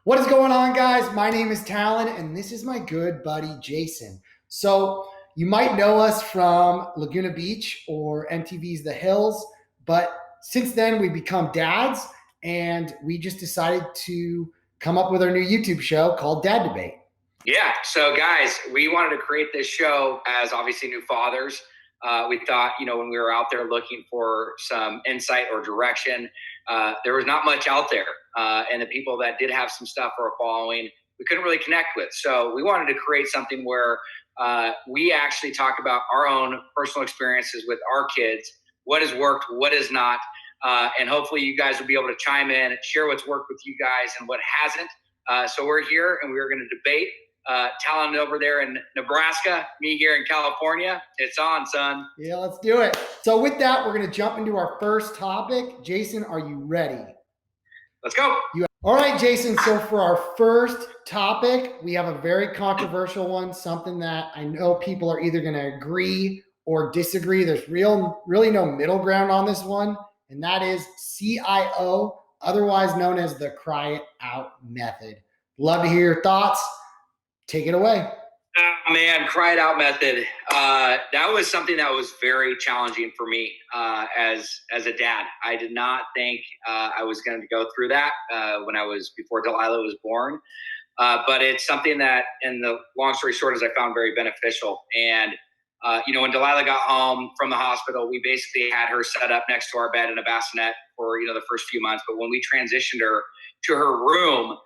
What is going on, guys? My name is Talon, and this is my good buddy, Jason. So you might know us from Laguna Beach or MTV's The Hills, but since then we've become dads, and we just decided to come up with our new YouTube show called Dad Debate. Yeah, so guys, we wanted to create this show as obviously new fathers. We thought, when we were out there looking for some insight or direction, there was not much out there. And the people that did have some stuff for a following, we couldn't really connect with. So we wanted to create something where we actually talk about our own personal experiences with our kids, what has worked, what has not. And hopefully you guys will be able to chime in, share what's worked with you guys and what hasn't. So we're here and we're going to debate. Talon over there in Nebraska, me here in California. It's on, son. Yeah, let's do it. So with that, we're going to jump into our first topic. Jason, are you ready? Let's go. All right, Jason. So for our first topic, we have a very controversial one, something that I know people are either going to agree or disagree. There's really no middle ground on this one, and that is CIO, otherwise known as the cry it out method. Love to hear your thoughts. Take it away. Oh, man, cry it out method. That was something that was very challenging for me as a dad. I did not think I was going to go through that before Delilah was born. But it's something that, in the long story short, is I found very beneficial. And, when Delilah got home from the hospital, we basically had her set up next to our bed in a bassinet for, the first few months. But when we transitioned her to her room,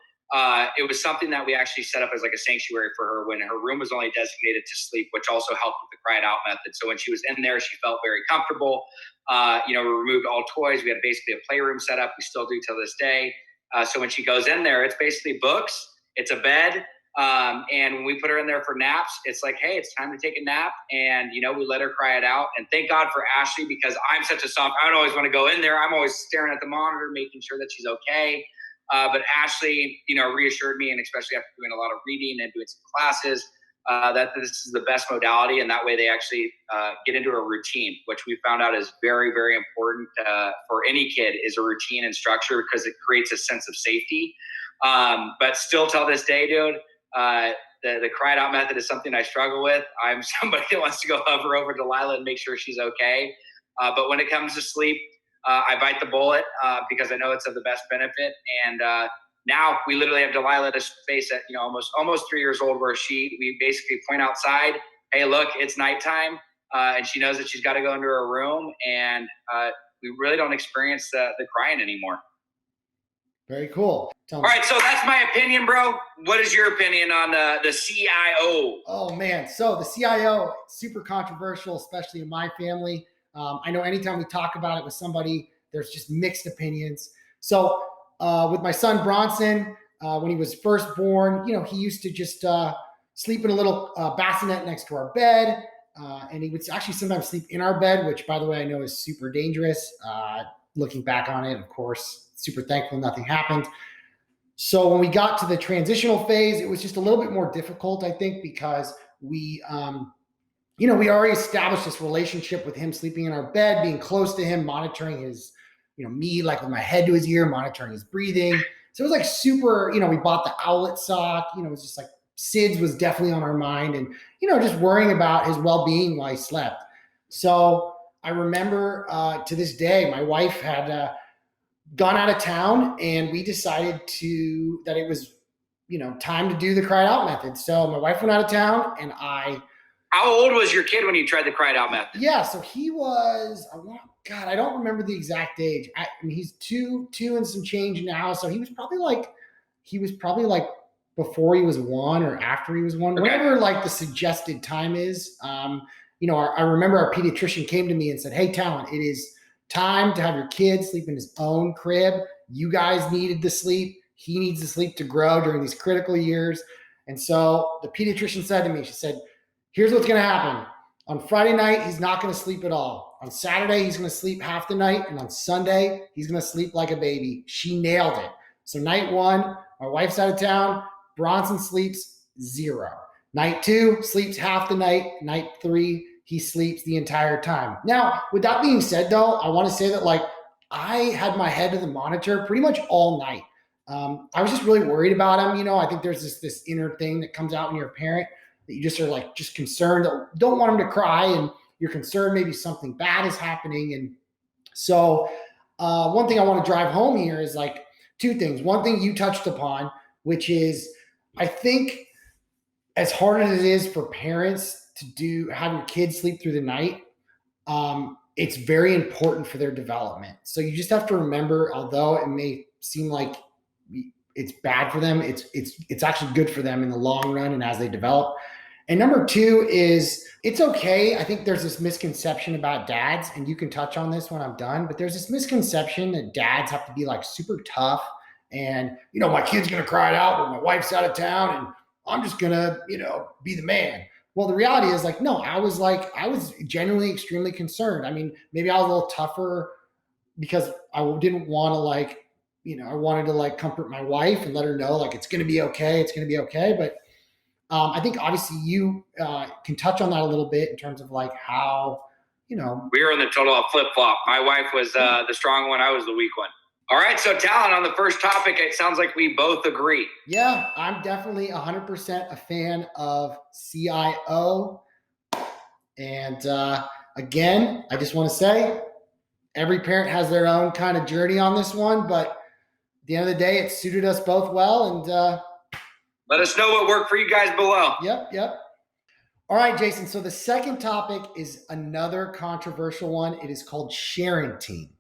it was something that we actually set up as like a sanctuary for her when her room was only designated to sleep, which also helped with the cry it out method. So when she was in there, she felt very comfortable. We removed all toys. We had basically a playroom set up. We still do till this day. So when she goes in there, it's basically books, it's a bed. And when we put her in there for naps, it's like, hey, it's time to take a nap. And, we let her cry it out. And thank God for Ashley, because I'm such a soft, I don't always want to go in there. I'm always staring at the monitor, making sure that she's okay. But Ashley, reassured me, and especially after doing a lot of reading and doing some classes, that this is the best modality. And that way they actually get into a routine, which we found out is very, very important for any kid, is a routine and structure, because it creates a sense of safety. But still till this day, dude, the cry it out method is something I struggle with. I'm somebody that wants to go hover over Delilah and make sure she's okay. But when it comes to sleep, I bite the bullet because I know it's of the best benefit. And now we literally have Delilah at a space at almost 3 years old, where we basically point outside, hey, look, it's nighttime, and she knows that she's got to go into her room, and we really don't experience the crying anymore. Very cool. All right, so that's my opinion, bro. What is your opinion on the CIO? Oh man, so the CIO, super controversial, especially in my family. I know anytime we talk about it with somebody, there's just mixed opinions. So with my son Bronson, when he was first born, he used to just sleep in a little bassinet next to our bed. And he would actually sometimes sleep in our bed, which, by the way, I know is super dangerous. Looking back on it, of course, super thankful nothing happened. So when we got to the transitional phase, it was just a little bit more difficult, I think, because we already established this relationship with him sleeping in our bed, being close to him, monitoring his, me like with my head to his ear, monitoring his breathing. So it was like super, we bought the owlet sock, it was just like SIDS was definitely on our mind, and, just worrying about his well-being while he slept. So I remember to this day, my wife had gone out of town, and we decided that it was, time to do the cry it out method. So my wife went out of town, and How old was your kid when you tried the cry it out method? Yeah, so he was, I don't remember the exact age. He's two and some change now. So he was probably like before he was one or after he was one, okay. Whatever like the suggested time is. I remember our pediatrician came to me and said, hey, Talon, it is time to have your kid sleep in his own crib. You guys needed the sleep. He needs the sleep to grow during these critical years. And so the pediatrician said to me, she said, here's what's going to happen. On Friday night, he's not going to sleep at all. On Saturday, he's going to sleep half the night. And on Sunday, he's going to sleep like a baby. She nailed it. So night one, my wife's out of town. Bronson sleeps 0. Night 2, sleeps half the night. Night 3, he sleeps the entire time. Now, with that being said, though, I want to say that I had my head to the monitor pretty much all night. I was just really worried about him. You know, I think there's this inner thing that comes out when you're a parent that you just are like just concerned, don't want him to cry, and you're concerned maybe something bad is happening. And so one thing I want to drive home here is like two things. One thing you touched upon, which is I think as hard as it is for parents to have your kids sleep through the night, it's very important for their development. So you just have to remember, although it may seem like it's bad for them, it's actually good for them in the long run and as they develop. And number two is it's okay. I think there's this misconception about dads, and you can touch on this when I'm done, but there's this misconception that dads have to be like super tough and, you know, my kid's going to cry it out when my wife's out of town and I'm just going to, you know, be the man. Well, the reality is like, no, I was genuinely extremely concerned. I mean, maybe I was a little tougher because I didn't want to like, you know, I wanted to like comfort my wife and let her know like it's going to be okay. It's going to be okay. But I think obviously you can touch on that a little bit in terms of like how, you know. We were in the total flip flop. My wife was the strong one. I was the weak one. All right. So Talan, on the first topic, it sounds like we both agree. Yeah, I'm definitely 100% a fan of CIO. And again, I just want to say every parent has their own kind of journey on this one, but at the end of the day, it suited us both well. And let us know what worked for you guys below. Yep. All right, Jason. So the second topic is another controversial one. It is called sharenting.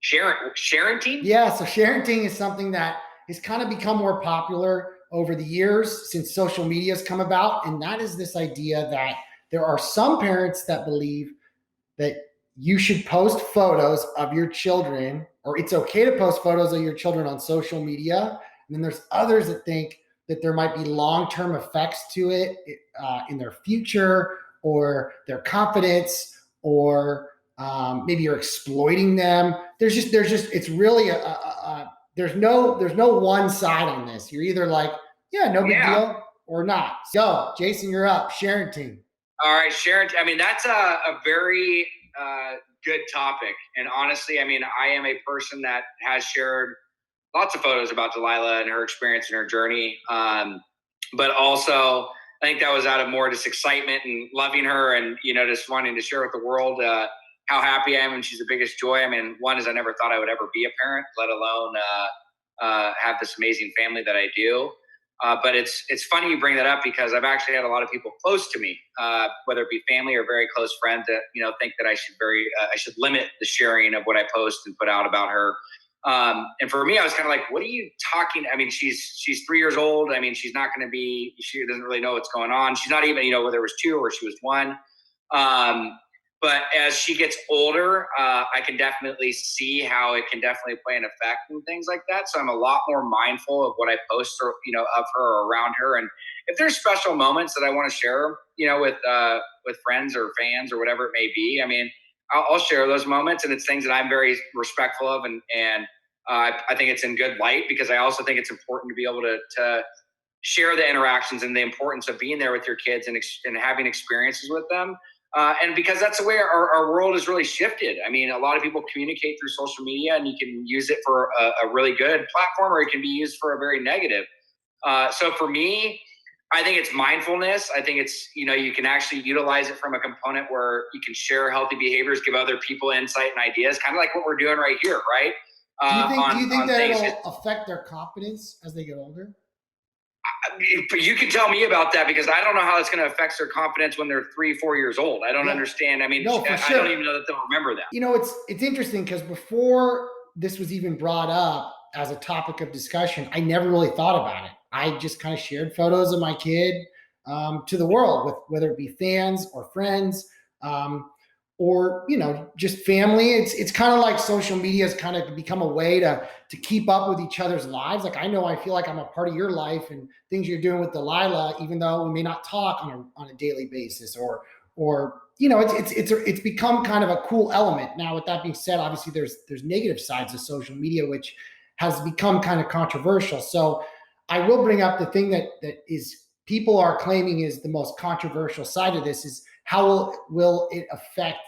Sharenting? Yeah. So sharenting is something that has kind of become more popular over the years since social media has come about. And that is this idea that there are some parents that believe that you should post photos of your children, or it's okay to post photos of your children on social media. And then there's others that think that there might be long-term effects to it in their future or their confidence, or maybe you're exploiting them. There's just it's really there's no one side on this. You're either like, yeah, no big deal, or not. So Jason, you're up. Sharenting. All right, Sharenting. I mean, that's a very good topic. And honestly, I mean, I am a person that has shared lots of photos about Delilah and her experience and her journey. But also, I think that was out of more just excitement and loving her, and, you know, just wanting to share with the world how happy I am, and she's the biggest joy. I mean, one is I never thought I would ever be a parent, let alone have this amazing family that I do. But it's funny you bring that up, because I've actually had a lot of people close to me, whether it be family or very close friends, that, you know, think that I should limit the sharing of what I post and put out about her. And for me, I was kind of like, what are you talking? I mean, she's 3 years old. I mean, she's not going to be, she doesn't really know what's going on. She's not even, you know, whether it was 2 or she was 1. But as she gets older, I can definitely see how it can definitely play an effect and things like that. So I'm a lot more mindful of what I post, or, you know, of her or around her. And if there's special moments that I want to share, you know, with friends or fans or whatever it may be, I mean, I'll share those moments, and it's things that I'm very respectful of, and I think it's in good light, because I also think it's important to be able to share the interactions and the importance of being there with your kids and having experiences with them. And because that's the way our world has really shifted. I mean, a lot of people communicate through social media, and you can use it for a really good platform, or it can be used for a very negative. So for me, I think it's mindfulness. I think it's, you know, you can actually utilize it from a component where you can share healthy behaviors, give other people insight and ideas, kind of like what we're doing right here, right? Do you think that it'll affect their confidence as they get older? You can tell me about that, because I don't know how it's going to affect their confidence when they're 3, 4 years old. I don't understand. I mean, no, I don't even know that they'll remember that. You know, it's interesting, because before this was even brought up as a topic of discussion, I never really thought about it. I just kind of shared photos of my kid to the world, with whether it be fans or friends, or, you know, just family. It's kind of like social media has kind of become a way to keep up with each other's lives. Like, I feel like I'm a part of your life and things you're doing with Delilah, even though we may not talk on a daily basis, or you know, it's become kind of a cool element. Now, with that being said, obviously there's negative sides of social media, which has become kind of controversial. So I will bring up the thing that is people are claiming is the most controversial side of this, is how will it affect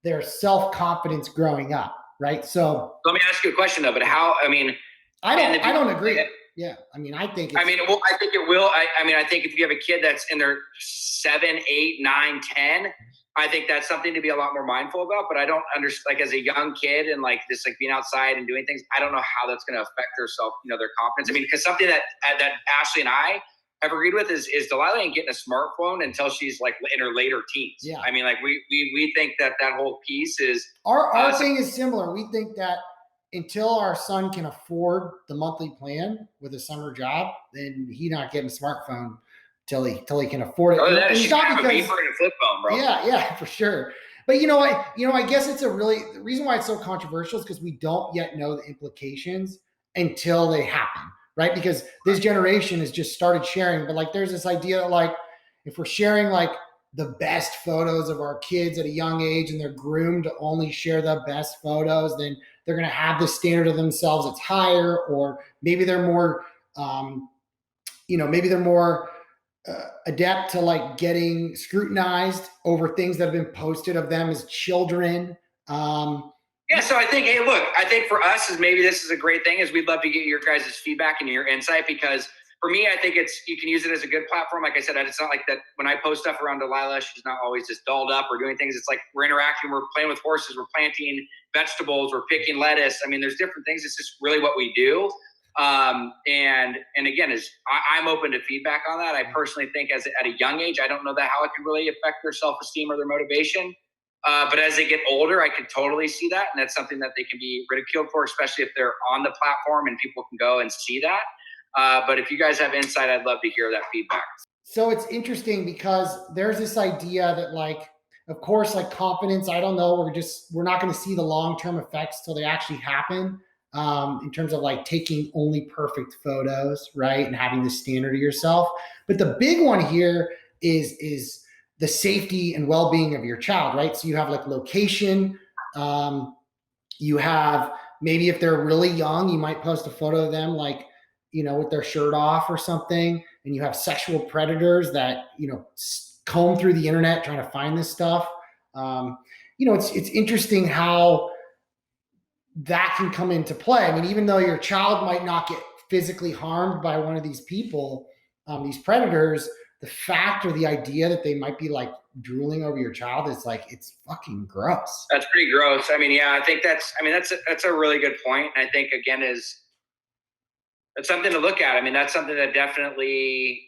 their self-confidence growing up, right? So let me ask you a question though, but how, I mean, I don't agree. Yeah. I mean, I think I think it will. I think if you have a kid that's in their 7, 8, 9, 10, I think that's something to be a lot more mindful about. But I don't understand, like, as a young kid and like this, like being outside and doing things, I don't know how that's going to affect their their confidence. I mean, because something that Ashley and I have agreed with is Delilah ain't getting a smartphone until she's like in her later teens. Yeah. I mean, like we think that whole piece is our thing is similar. We think that until our son can afford the monthly plan with a summer job, then he's not getting a smartphone till he can afford it. Oh, that is not because a beeper and a flip phone, bro. Yeah, for sure. But I guess the reason why it's so controversial is because we don't yet know the implications until they happen, right? Because this generation has just started sharing, but like there's this idea that like if we're sharing like the best photos of our kids at a young age and they're groomed to only share the best photos, then they're going to have this standard of themselves that's higher, or maybe they're more, adept to like getting scrutinized over things that have been posted of them as children. So I think, hey, look, I think for us maybe this is a great thing is we'd love to get your guys' feedback and your insight, because for me, I think you can use it as a good platform. Like I said, it's not like that when I post stuff around Delilah, she's not always just dolled up or doing things. It's like we're interacting, we're playing with horses, we're planting vegetables, we're picking lettuce. I mean, there's different things. It's just really what we do. And again, I'm open to feedback on that. I personally think at a young age, I don't know how it can really affect their self-esteem or their motivation. But as they get older, I could totally see that. And that's something that they can be ridiculed for, especially if they're on the platform and people can go and see that. But if you guys have insight, I'd love to hear that feedback. So it's interesting because there's this idea that like, of course, like confidence, I don't know, we're not going to see the long-term effects till they actually happen, in terms of like taking only perfect photos, right? And having the standard of yourself. But the big one here is the safety and well-being of your child, right? So you have like location, you have maybe if they're really young, you might post a photo of them like, with their shirt off or something, and you have sexual predators that, comb through the internet trying to find this stuff. It's interesting how that can come into play. I mean, even though your child might not get physically harmed by one of these people, these predators, the fact or the idea that they might be like drooling over your child is like, it's fucking gross. That's pretty gross. I mean, yeah, I think that's a really good point. And I think again that's something to look at. I mean, that's something that definitely,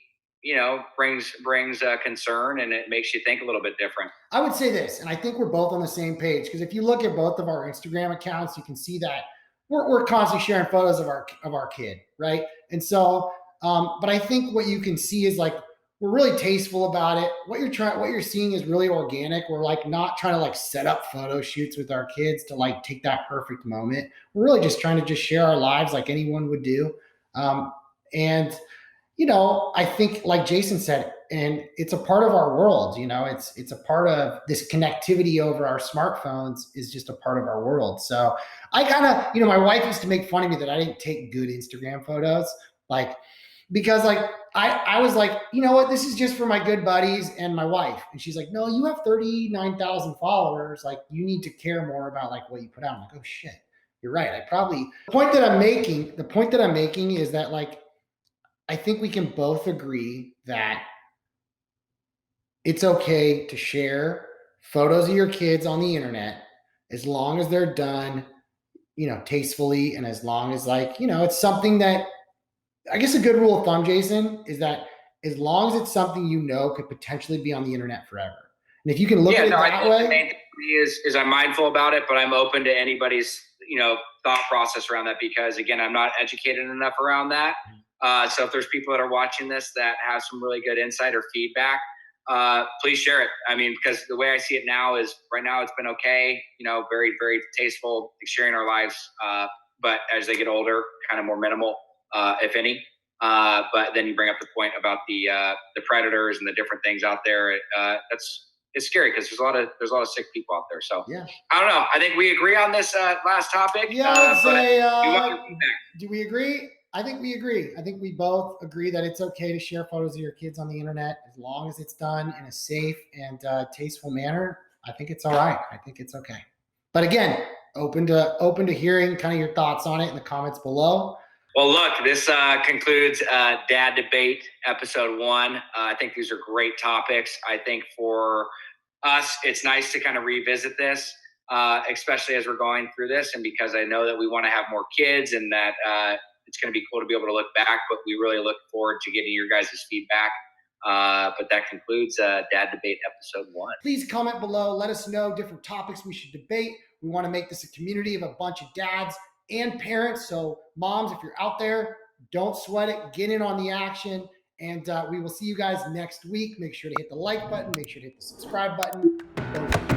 brings a concern, and it makes you think a little bit different. I would say this, and I think we're both on the same page, because if you look at both of our Instagram accounts, you can see that we're constantly sharing photos of our kid, right? And so, but I think what you can see is like we're really tasteful about it. What you're seeing is really organic. We're like not trying to like set up photo shoots with our kids to like take that perfect moment. We're really just trying to just share our lives like anyone would do. And I think like Jason said, and it's a part of our world, it's a part of this connectivity over our smartphones is just a part of our world. So I kind of, my wife used to make fun of me that I didn't take good Instagram photos, like, because like, I was like, you know what, this is just for my good buddies and my wife. And she's like, no, you have 39,000 followers. Like you need to care more about like what you put out. I'm like, oh shit, you're right. The point that I'm making is that like, I think we can both agree that it's okay to share photos of your kids on the internet as long as they're done, tastefully, and as long as like, it's something that, I guess a good rule of thumb, Jason, is that as long as it's something could potentially be on the internet forever. And if you can look at it that way. The main thing for me is I'm mindful about it, but I'm open to anybody's, thought process around that, because again, I'm not educated enough around that. So if there's people that are watching this that have some really good insight or feedback, please share it. I mean, because the way I see it now is right now it's been okay, very, very tasteful, sharing our lives. But as they get older, kind of more minimal, if any. But then you bring up the point about the predators and the different things out there. It's scary because there's a lot of sick people out there. So yeah, I don't know. I think we agree on this last topic. Yeah, I would say, do we agree? I think we agree. I think we both agree that it's okay to share photos of your kids on the internet as long as it's done in a safe and tasteful manner. I think it's all right. I think it's okay. But again, open to hearing kind of your thoughts on it in the comments below. Well, look, this concludes Dad Debate episode 1. I think these are great topics. I think for us, it's nice to kind of revisit this, especially as we're going through this. And because I know that we want to have more kids and that it's going to be cool to be able to look back, but we really look forward to getting your guys' feedback. But that concludes Dad Debate episode 1. Please comment below. Let us know different topics we should debate. We want to make this a community of a bunch of dads and parents. So moms, if you're out there, don't sweat it. Get in on the action. And we will see you guys next week. Make sure to hit the like button. Make sure to hit the subscribe button.